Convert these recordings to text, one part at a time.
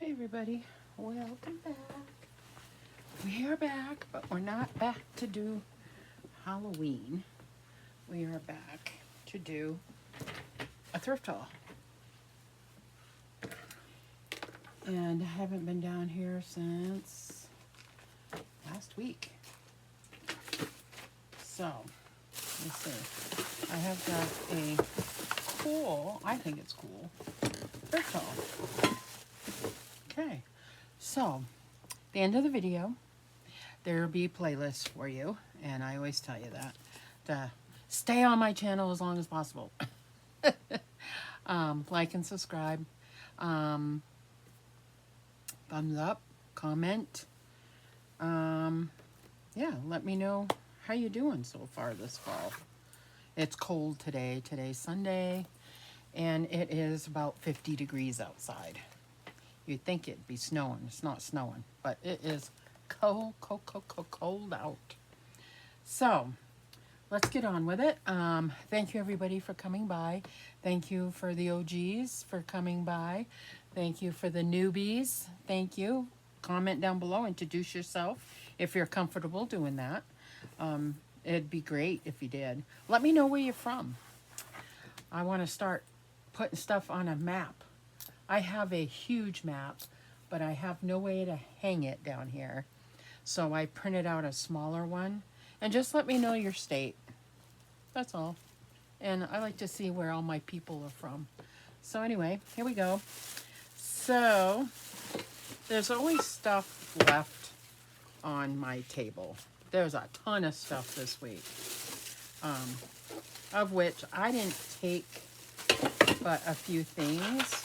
Hey everybody, welcome back. We are back, but we're not back to do Halloween. We are back to do a thrift haul. And I haven't been down here since last week. So, let's see. I have got a cool, I think it's cool, thrift haul. Okay, so the end of the video, there will be playlists for you, and I always tell you that to stay on my channel as long as possible. Like and subscribe, thumbs up, comment. Yeah, let me know how you doing so far this fall. It's cold today. Today's Sunday, and it is about 50 degrees outside. You'd think it'd be snowing. It's not snowing, but it is cold out. So, let's get on with it. Thank you everybody for coming by. Thank you for the OGs for coming by. Thank you for the newbies. Thank you. Comment down below. Introduce yourself if you're comfortable doing that. It'd be great if you did. Let me know where you're from. I want to start putting stuff on a map. I have a huge map, but I have no way to hang it down here. So I printed out a smaller one. And just let me know your state. That's all. And I like to see where all my people are from. So anyway, here we go. So there's always stuff left on my table. There's a ton of stuff this week. Of which I didn't take but a few things.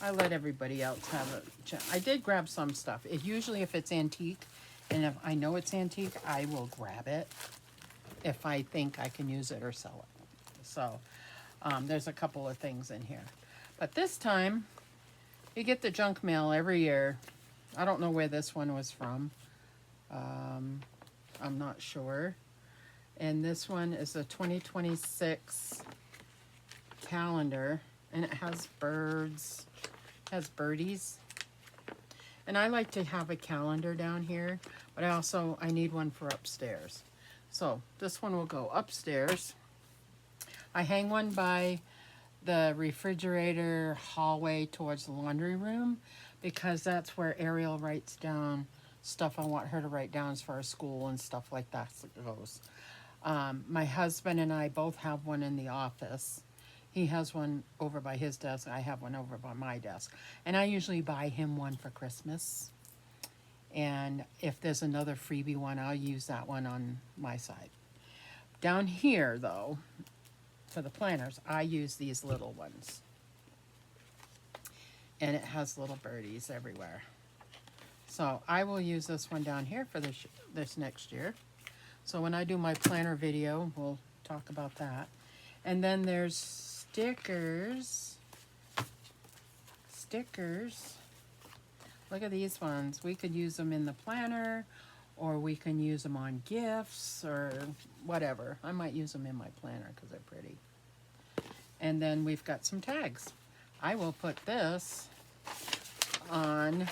I let everybody else have it. I did grab some stuff. Usually if it's antique, and if I know it's antique, I will grab it if I think I can use it or sell it. So there's a couple of things in here. But this time, you get the junk mail every year. I don't know where this one was from. I'm not sure. And this one is a 2026 calendar, and it has birds, has birdies. And I like to have a calendar down here, but I need one for upstairs. So this one will go upstairs. I hang one by the refrigerator hallway towards the laundry room because that's where Ariel writes down stuff I want her to write down as far as school and stuff like that goes. My husband and I both have one in the office. He has one over by his desk. I have one over by my desk. And I usually buy him one for Christmas. And if there's another freebie one, I'll use that one on my side. Down here, though, for the planners, I use these little ones. And it has little birdies everywhere. So I will use this one down here for this next year. So when I do my planner video, we'll talk about that. And then there's stickers. Look at these ones. We could use them in the planner, or we can use them on gifts, or whatever. I might use them in my planner because they're pretty. And then we've got some tags. I will put this on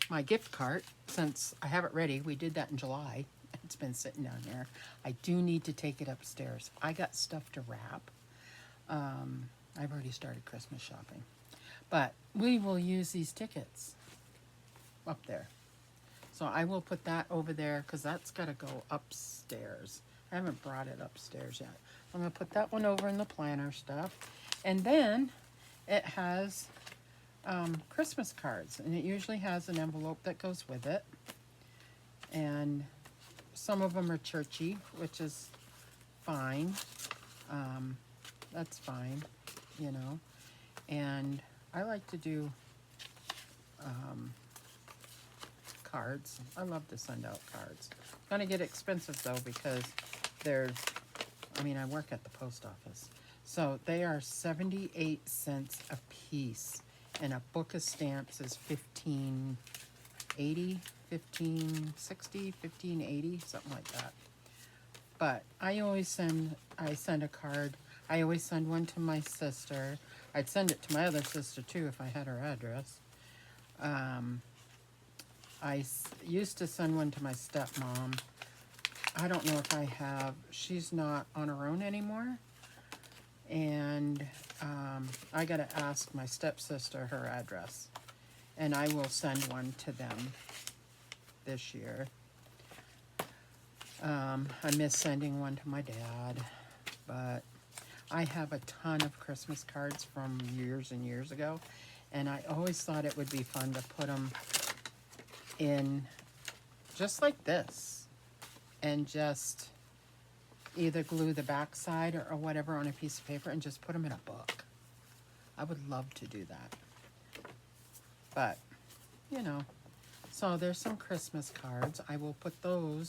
my gift cart since I have it ready. We did that in July. It's been sitting down there. I do need to take it upstairs. I got stuff to wrap. I've already started Christmas shopping. But we will use these tickets up there. So I will put that over there because that's got to go upstairs. I haven't brought it upstairs yet. I'm going to put that one over in the planner stuff. And then it has Christmas cards. And it usually has an envelope that goes with it. And some of them are churchy, which is fine. That's fine, you know. And I like to do cards. I love to send out cards. It's gonna get expensive though because I work at the post office. So they are 78 cents a piece. And a book of stamps is $15.80, $15.60, $15.80, something like that. But I send a card. I always send one to my sister, I'd send it to my other sister too if I had her address. Used to send one to my stepmom. I don't know if I have. She's not on her own anymore. And I got to ask my stepsister her address. And I will send one to them this year. I miss sending one to my dad. But I have a ton of Christmas cards from years and years ago. And I always thought it would be fun to put them in just like this. And just either glue the back side or whatever on a piece of paper and just put them in a book. I would love to do that. But, you know, so there's some Christmas cards. I will put those.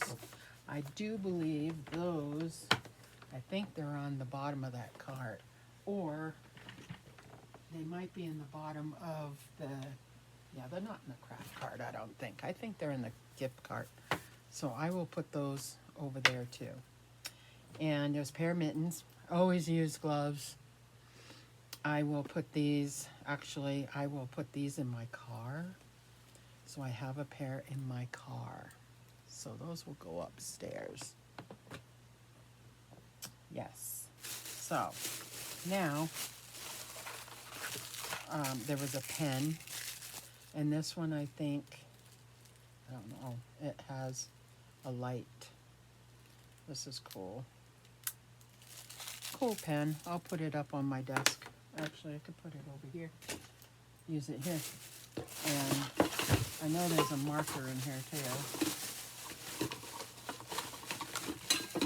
I do believe those, I think they're on the bottom of that card. Or they might be in the bottom of the, yeah, they're not in the craft card, I don't think. I think they're in the gift card. So I will put those over there too. And there's a pair of mittens. Always use gloves. I will put these, actually, I will put these in my car. So I have a pair in my car. So those will go upstairs. Yes. So now, there was a pen. And this one, I think, I don't know, it has a light. This is cool. Cool pen. I'll put it up on my desk. Actually, I could put it over here. Use it here. And I know there's a marker in here too.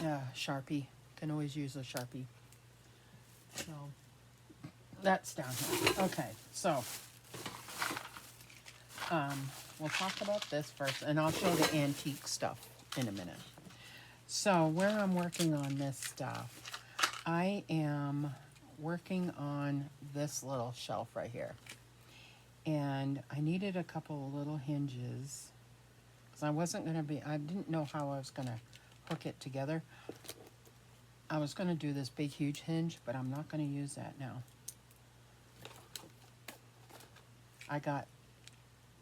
Yeah, Sharpie. Can always use a Sharpie. So, that's down here. Okay, so, we'll talk about this first, and I'll show the antique stuff in a minute. So, where I'm working on this stuff, I am working on this little shelf right here. And I needed a couple of little hinges, because I didn't know how I was going to hook it together. I was going to do this big, huge hinge, but I'm not going to use that now. I got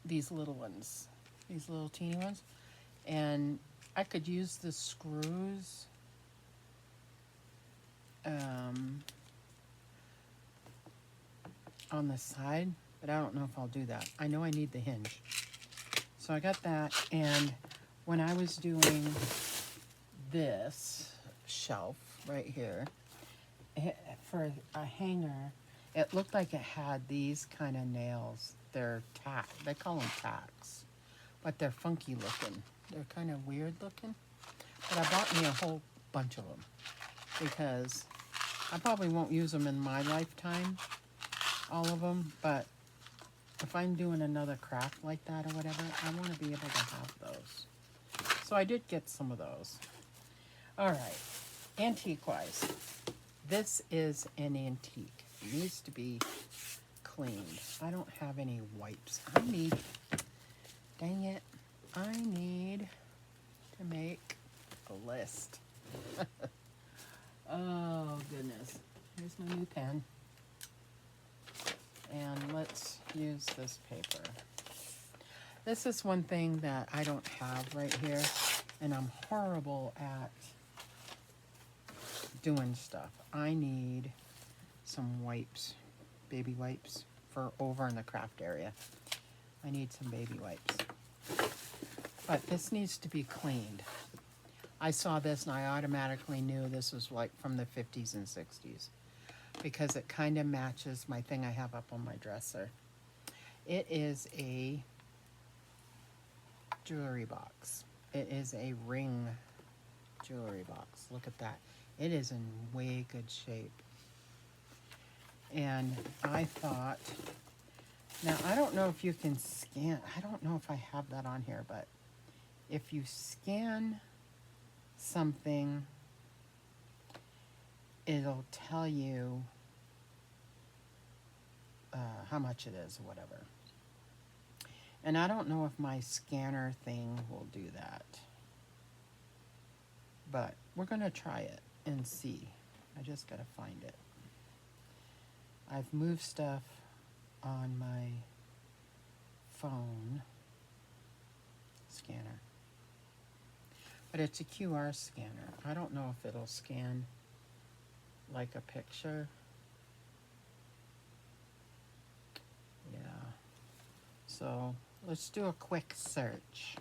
these little ones, these little teeny ones, and I could use the screws on the side, but I don't know if I'll do that. I know I need the hinge. So I got that, and when I was doing this shelf right here, for a hanger, it looked like it had these kind of nails. They're tack. They call them tacks, but they're funky looking. They're kind of weird looking. But I bought me a whole bunch of them because I probably won't use them in my lifetime, all of them, but if I'm doing another craft like that or whatever, I want to be able to have those. So I did get some of those. All right, antique-wise, this is an antique. It needs to be cleaned. I don't have any wipes. Dang it, I need to make a list. Oh, goodness. Here's my new pen. And let's use this paper. This is one thing that I don't have right here, and I'm horrible at doing stuff. I need some wipes, baby wipes, for over in the craft area. I need some baby wipes. But this needs to be cleaned. I saw this and I automatically knew this was like from the 50s and 60s because it kind of matches my thing I have up on my dresser. It is a jewelry box. It is a ring jewelry box. Look at that. It is in way good shape. And I thought, now I don't know if you can scan, I don't know if I have that on here, but if you scan something, it'll tell you how much it is or whatever. And I don't know if my scanner thing will do that. But, but we're going to try it and see. I just got to find it. I've moved stuff on my phone scanner, but it's a QR scanner. I don't know if it'll scan like a picture. Yeah. So let's do a quick search.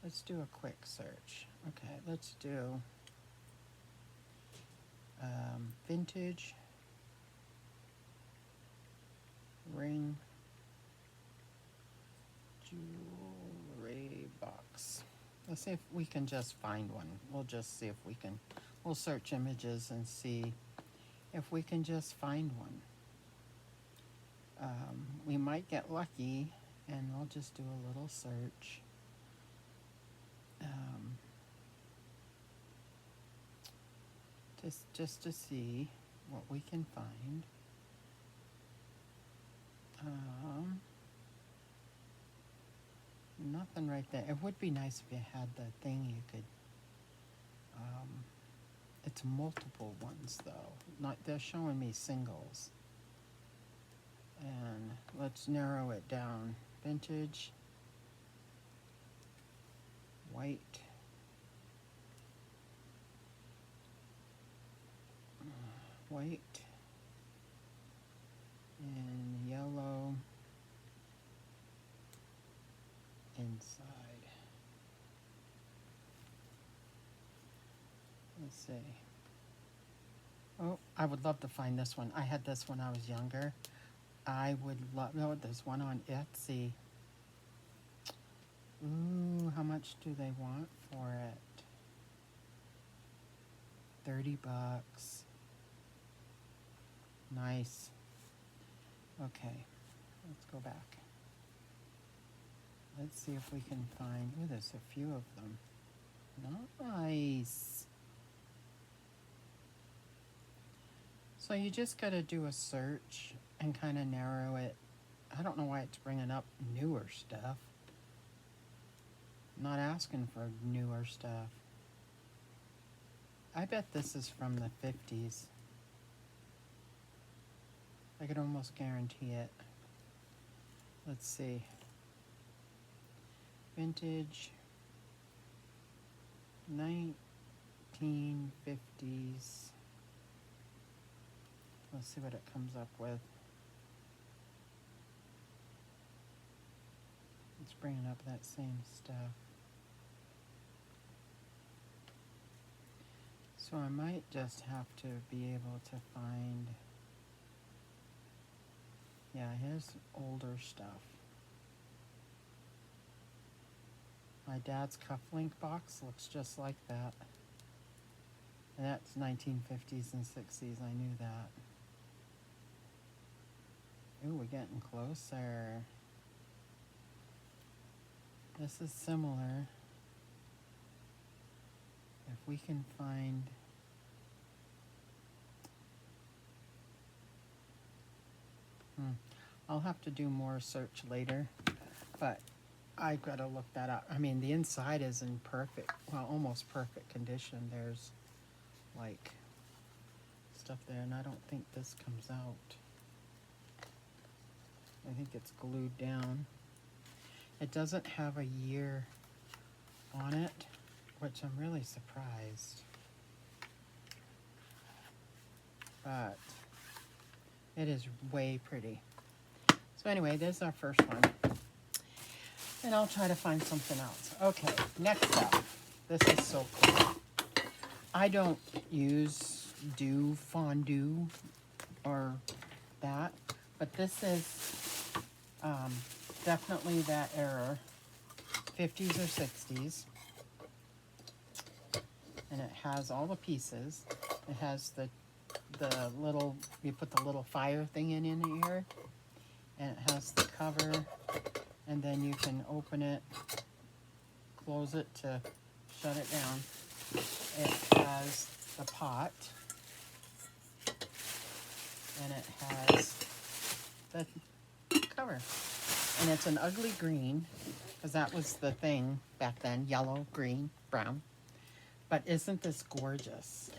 Let's do a quick search. Okay, let's do vintage ring jewelry box. Let's see if we can just find one. We'll just see if we can. We'll search images and see if we can just find one. We might get lucky, and we'll just do a little search. Just to see what we can find. Nothing right there. It would be nice if you had the thing you could. It's multiple ones though. Not they're showing me singles. And let's narrow it down. Vintage, white, white, and yellow inside. Let's see. Oh, I would love to find this one. I had this when I was younger. I would love, no, there's one on Etsy. Ooh, how much do they want for it? 30 bucks. Nice. Okay, let's go back. Let's see if we can find, ooh, there's a few of them. Nice. So you just got to do a search and kind of narrow it. I don't know why it's bringing up newer stuff. I'm not asking for newer stuff. I bet this is from the 50s. I could almost guarantee it. Let's see. Vintage 1950s. Let's see what it comes up with. It's bringing up that same stuff. So I might just have to be able to find, yeah, here's older stuff. My dad's cufflink box looks just like that. And that's 1950s and 60s, I knew that. Ooh, we're getting closer. This is similar. If we can find, I'll have to do more search later, but I've got to look that up. I mean, the inside is in perfect, well, almost perfect condition. There's like stuff there, and I don't think this comes out. I think it's glued down. It doesn't have a year on it, which I'm really surprised. But it is way pretty. So anyway, there's our first one. And I'll try to find something else. Okay, next up. This is so cool. I don't do fondue or that, but this is definitely that era, 50s or 60s. And it has all the pieces. It has the little, you put the little fire thing in here, and it has the cover, and then you can open it, close it to shut it down. It has the pot, and it has the cover. And it's an ugly green, because that was the thing back then, yellow, green, brown. But isn't this gorgeous?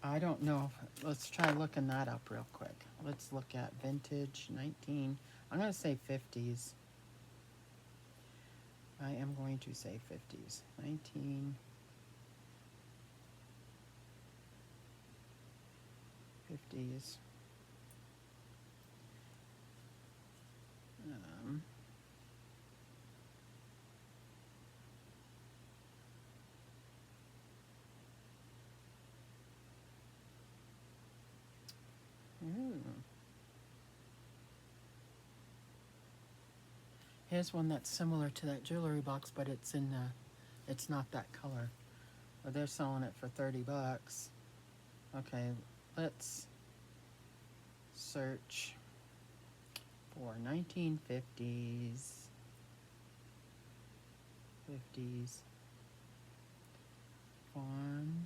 I don't know. Let's try looking that up real quick. Let's look at vintage 19. I'm going to say 50s. I am going to say 50s. 1950s. Ooh. Here's one that's similar to that jewelry box, but it's in it's not that color. But they're selling it for 30 bucks. Okay, let's search for 1950s. 50s. Fondue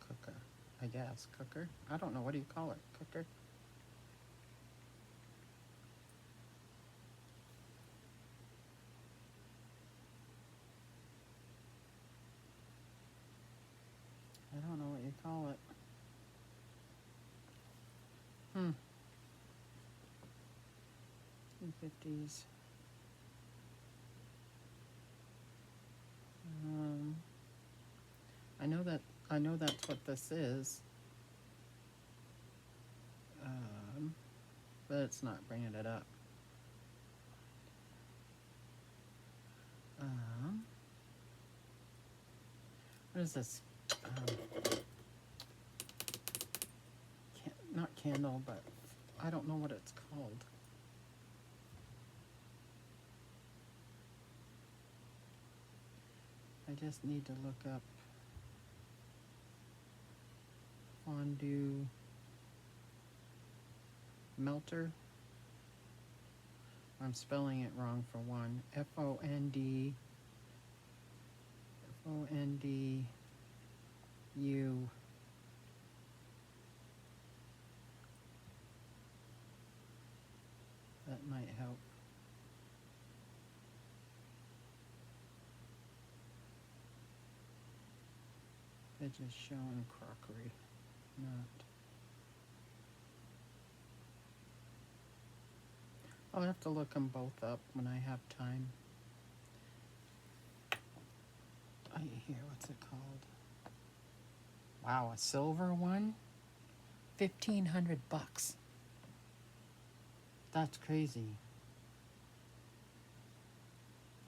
cooker. I guess cooker. I don't know. What do you call it? Cooker. I don't know what you call it. 50s. I know that's what this is. But it's not bringing it up. What is this? Not candle, but I don't know what it's called. I just need to look up fondue melter. I'm spelling it wrong for one. Fondue that might help. It's just showing crockery, not. I'll have to look them both up when I have time. What's it called? Wow, a silver one? 1,500 bucks. That's crazy.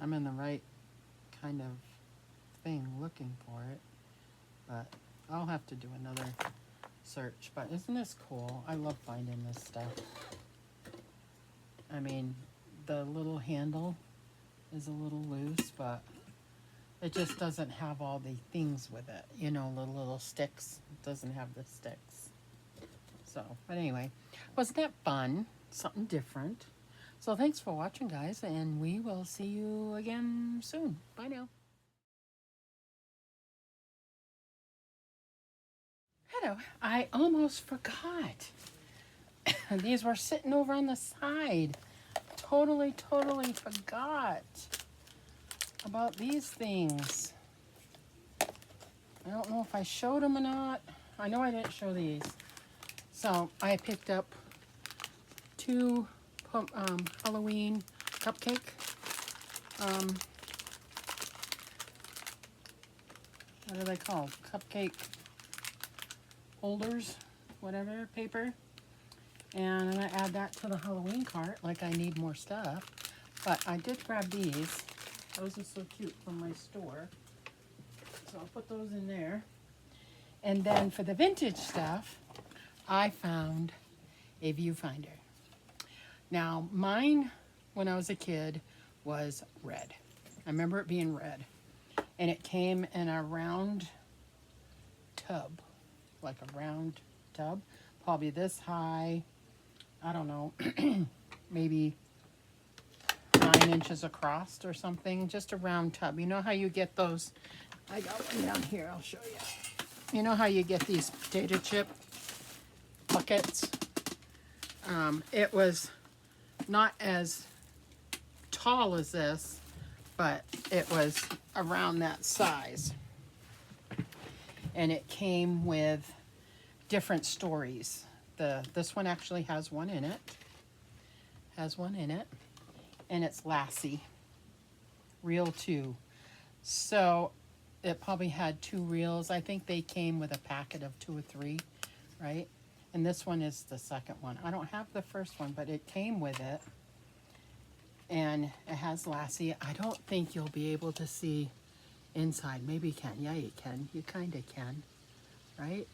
I'm in the right kind of thing looking for it, but I'll have to do another search. But isn't this cool? I love finding this stuff. I mean, the little handle is a little loose, but it just doesn't have all the things with it. You know, the little sticks. It doesn't have the sticks. So, but anyway, wasn't that fun? Something different. So thanks for watching, guys, and we will see you again soon. Bye now. Hello. I almost forgot. These were sitting over on the side. Totally forgot about these things. I don't know if I showed them or not. I know I didn't show these. So I picked up two Halloween cupcake what are they called? Cupcake holders, whatever, paper. And I'm going to add that to the Halloween cart, like I need more stuff. But I did grab these. Those are so cute from my store. So I'll put those in there. And then for the vintage stuff, I found a viewfinder. Now, mine, when I was a kid, was red. I remember it being red. And it came in a round tub, like a round tub, probably this high, I don't know, maybe 9 inches across or something, just a round tub. You know how you get those, I got one down here, I'll show you. You know how you get these potato chip buckets? It was not as tall as this, but it was around that size. And it came with different stories. This one actually has one in it. And it's Lassie. Reel 2. So it probably had 2 reels. I think they came with a packet of 2 or 3, right? And this one is the second one. I don't have the first one, but it came with it. And it has Lassie. I don't think you'll be able to see inside. Maybe you can. Yeah, you can. You kind of can, right?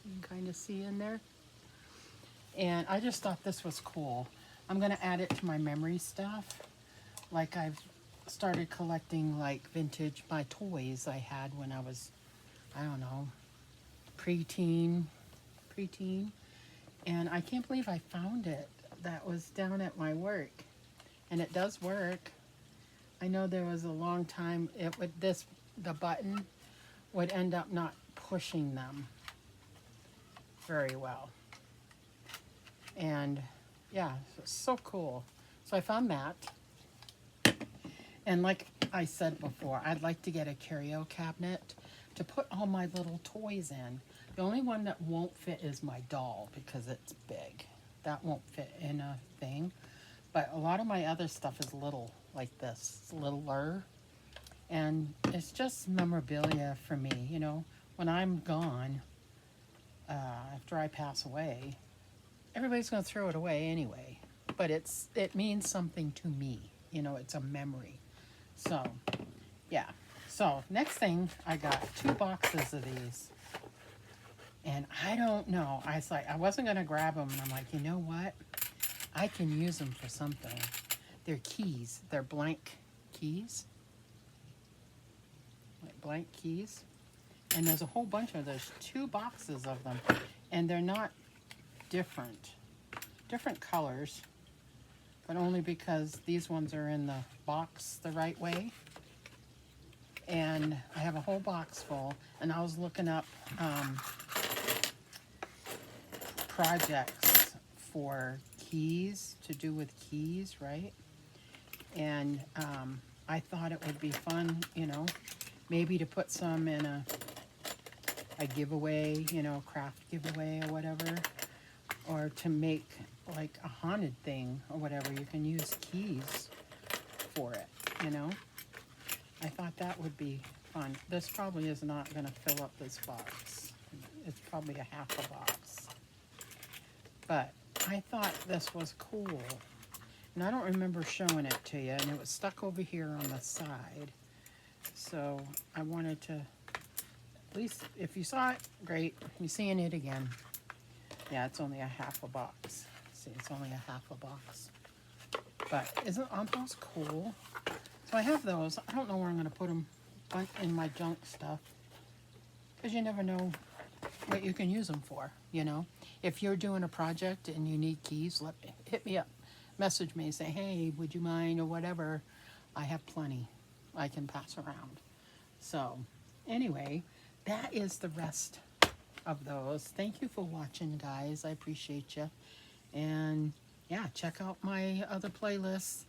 You can kind of see in there. And I just thought this was cool. I'm going to add it to my memory stuff. Like I've started collecting like vintage, my toys I had when I was, I don't know, preteen. And I can't believe I found it. That was down at my work. And it does work. I know there was a long time, the button would end up not pushing them very well. And yeah, so cool. So I found that. And like I said before, I'd like to get a curio cabinet to put all my little toys in. The only one that won't fit is my doll because it's big. That won't fit in a thing. But a lot of my other stuff is little, like this. It's littler. And it's just memorabilia for me, you know. When I'm gone, after I pass away, everybody's going to throw it away anyway. But it means something to me. You know, it's a memory. So, yeah. So, next thing, I got 2 boxes of these. And I don't know. I was like, I wasn't going to grab them. And I'm like, you know what? I can use them for something. They're keys. They're blank keys. Like blank keys. And there's a whole bunch of, there's 2 boxes of them. And they're not different. Different colors. But only because these ones are in the box the right way. And I have a whole box full. And I was looking up projects for keys, to do with keys, right? And I thought it would be fun, you know, maybe to put some in a giveaway, you know, craft giveaway or whatever. Or to make like a haunted thing or whatever. You can use keys for it, you know. I thought that would be fun. This probably is not going to fill up this box. It's probably a half a box. But I thought this was cool. And I don't remember showing it to you. And it was stuck over here on the side. So I wanted to, at least if you saw it, great. You're seeing it again. Yeah, it's only a half a box. See, it's only a half a box. But aren't those cool? So I have those. I don't know where I'm going to put them in my junk stuff. Because you never know what you can use them for, you know. If you're doing a project and you need keys, hit me up. Message me, say, hey, would you mind or whatever. I have plenty I can pass around. So anyway, that is the rest of those. Thank you for watching, guys. I appreciate you. And yeah, check out my other playlists.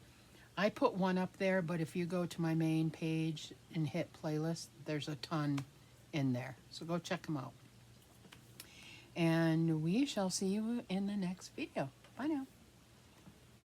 I put one up there, but if you go to my main page and hit playlist, there's a ton in there. So go check them out. And we shall see you in the next video. Bye now.